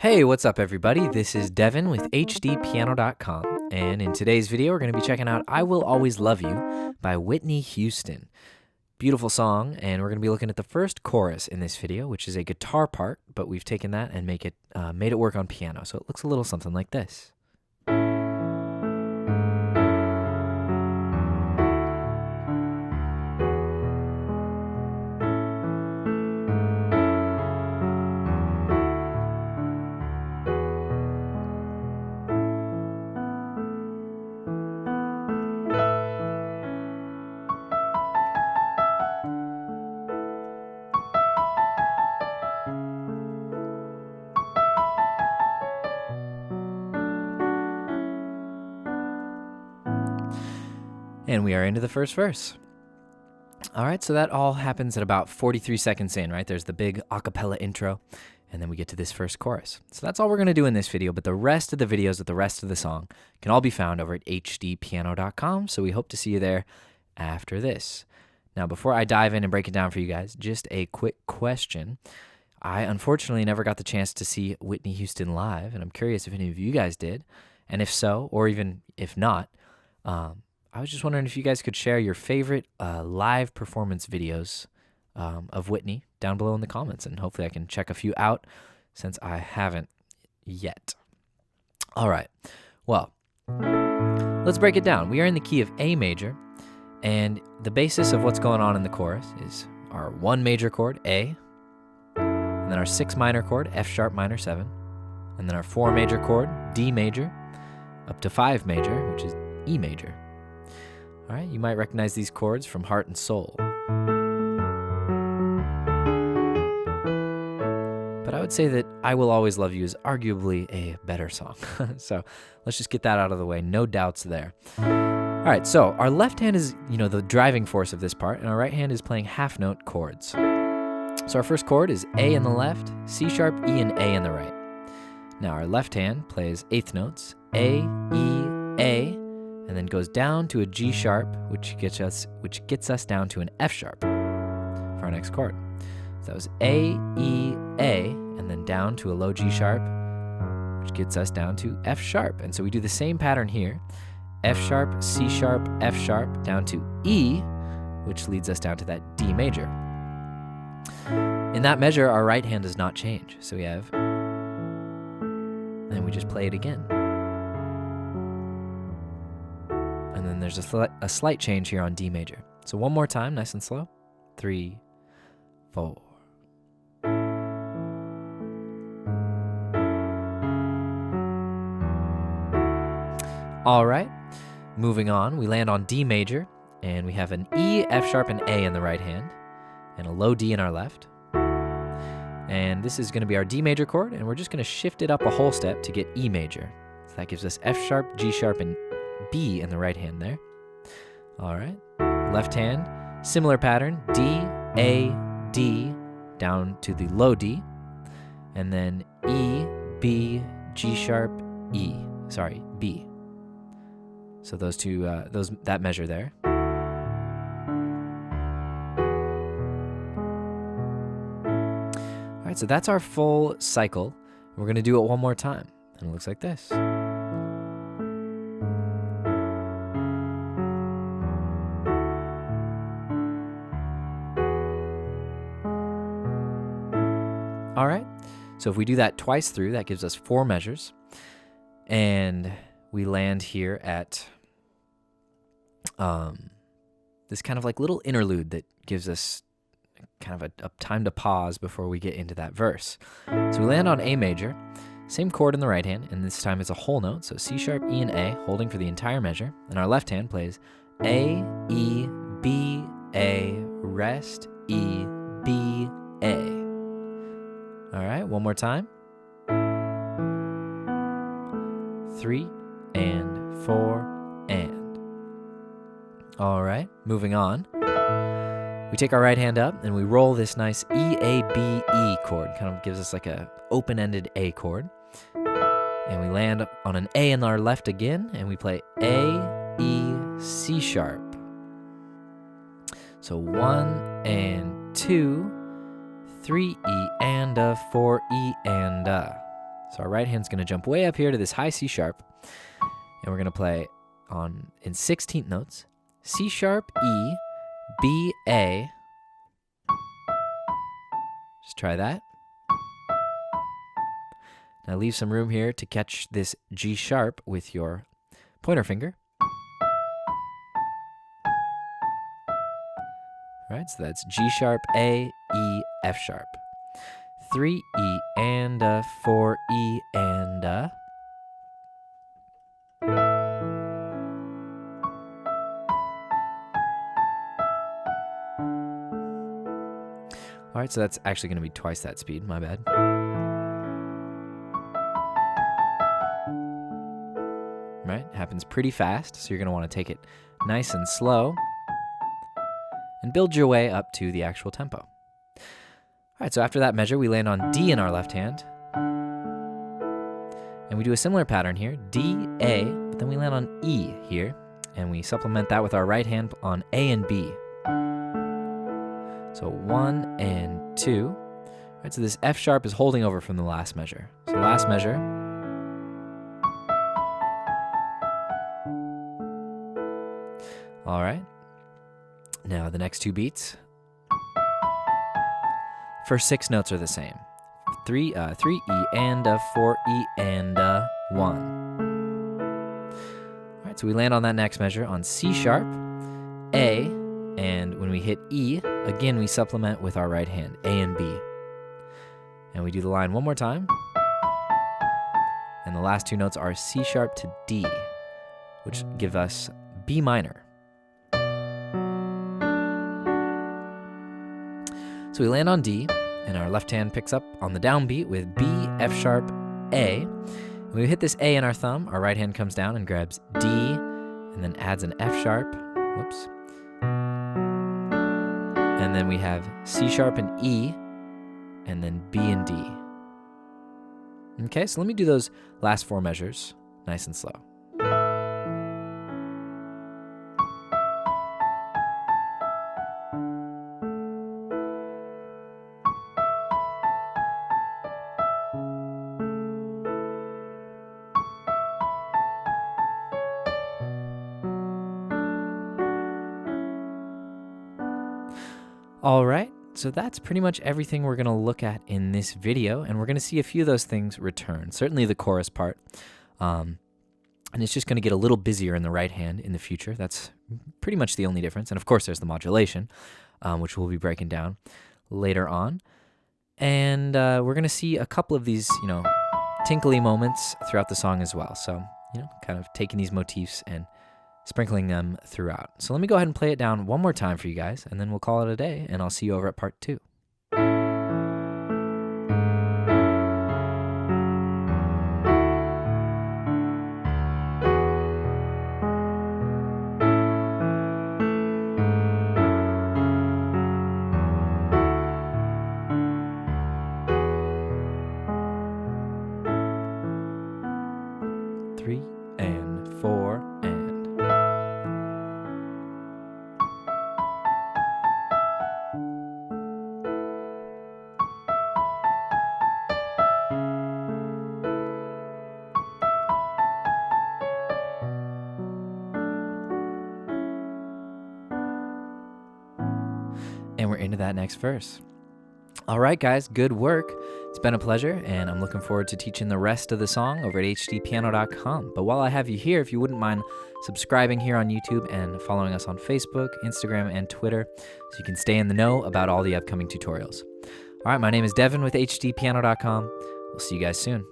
Hey, what's up everybody? This is Devin with HDpiano.com, and in today's video we're going to be checking out I Will Always Love You by Whitney Houston. Beautiful song, and we're going to be looking at the first chorus in this video, which is a guitar part, but we've taken that and made it work on piano, so it looks a little something like this. And we are into the first verse. All right, so that all happens at about 43 seconds in, right? There's the big a cappella intro, and then we get to this first chorus. So that's all we're going to do in this video, but the rest of the videos with the rest of the song can all be found over at HDpiano.com, so we hope to see you there after this. Now, before I dive in and break it down for you guys, just a quick question. I unfortunately never got the chance to see Whitney Houston live, and I'm curious if any of you guys did, and if so, or even if not, I was just wondering if you guys could share your favorite live performance videos of Whitney down below in the comments, and hopefully I can check a few out since I haven't yet. All right, well, let's break it down. We are in the key of A major, and the basis of what's going on in the chorus is our 1 major chord, A, and then our 6 minor chord, F sharp minor 7, and then our 4 major chord, D major, up to 5 major, which is E major. All right, you might recognize these chords from Heart and Soul. But I would say that I Will Always Love You is arguably a better song. So let's just get that out of the way. No doubts there. All right, so our left hand is, the driving force of this part, and our right hand is playing half note chords. So our first chord is A in the left, C sharp, E, and A in the right. Now our left hand plays eighth notes, A, E, A, and then goes down to a G sharp, which gets us down to an F sharp for our next chord. So that was A, E, A, and then down to a low G sharp, which gets us down to F sharp. And so we do the same pattern here. F sharp, C sharp, F sharp, down to E, which leads us down to that D major. In that measure, our right hand does not change. So we have, and we just play it again. And then there's a slight change here on D major. So one more time, nice and slow. 3, 4. All right, moving on, we land on D major, and we have an E, F sharp, and A in the right hand, and a low D in our left. And this is going to be our D major chord, and we're just going to shift it up a whole step to get E major. So that gives us F sharp, G sharp, and B in the right hand there. All right, left hand, similar pattern, D, A, D, down to the low D, and then E, B, G sharp, E, B. So those two, that measure there. All right, so that's our full cycle. We're gonna do it one more time, and it looks like this. All right, so if we do that twice through, that gives us 4 measures, and we land here at this kind of like little interlude that gives us kind of a time to pause before we get into that verse. So we land on A major, same chord in the right hand, and this time it's a whole note, so C sharp, E, and A, holding for the entire measure, and our left hand plays A, E, B, A, rest, E, B, A. All right, one more time. 3 and 4 and. All right, moving on. We take our right hand up and we roll this nice E, A, B, E chord. Kind of gives us like a open-ended A chord. And we land on an A in our left again, and we play A, E, C sharp. So 1 and 2, 3 E and a, 4 E and a. So our right hand's going to jump way up here to this high C sharp, and we're going to play in 16th notes, C sharp, E, B, A. Just try that. Now leave some room here to catch this G sharp with your pointer finger. All right, so that's G sharp, A, E, F sharp. 3 E and a, 4 E and a. All right, so that's actually going to be twice that speed, my bad. Right, happens pretty fast, so you're going to want to take it nice and slow and build your way up to the actual tempo. All right, so after that measure, we land on D in our left hand. And we do a similar pattern here, D, A, but then we land on E here, and we supplement that with our right hand on A and B. So 1 and 2. All right, so this F sharp is holding over from the last measure. So last measure. All right. Now the next two beats. First 6 notes are the same. 3 E and a, 4 E and a, 1. All right, so we land on that next measure on C sharp, A, and when we hit E, again we supplement with our right hand, A and B. And we do the line one more time. And the last 2 notes are C sharp to D, which give us B minor. So we land on D, and our left hand picks up on the downbeat with B, F sharp, A. When we hit this A in our thumb, our right hand comes down and grabs D, and then adds an F sharp. Whoops. And then we have C sharp and E, and then B and D. Okay, so let me do those last 4 measures nice and slow. All right, so that's pretty much everything we're going to look at in this video, and we're going to see a few of those things return. Certainly the chorus part, and it's just going to get a little busier in the right hand in the future. That's pretty much the only difference. And of course, there's the modulation, which we'll be breaking down later on. And we're going to see a couple of these, tinkly moments throughout the song as well. So, kind of taking these motifs and sprinkling them throughout. So let me go ahead and play it down one more time for you guys, and then we'll call it a day, and I'll see you over at part 2. Three and 4 and. And we're into that next verse. All right, guys, good work. It's been a pleasure, and I'm looking forward to teaching the rest of the song over at HDpiano.com. But while I have you here, if you wouldn't mind subscribing here on YouTube and following us on Facebook, Instagram, and Twitter so you can stay in the know about all the upcoming tutorials. All right, my name is Devin with HDpiano.com. We'll see you guys soon.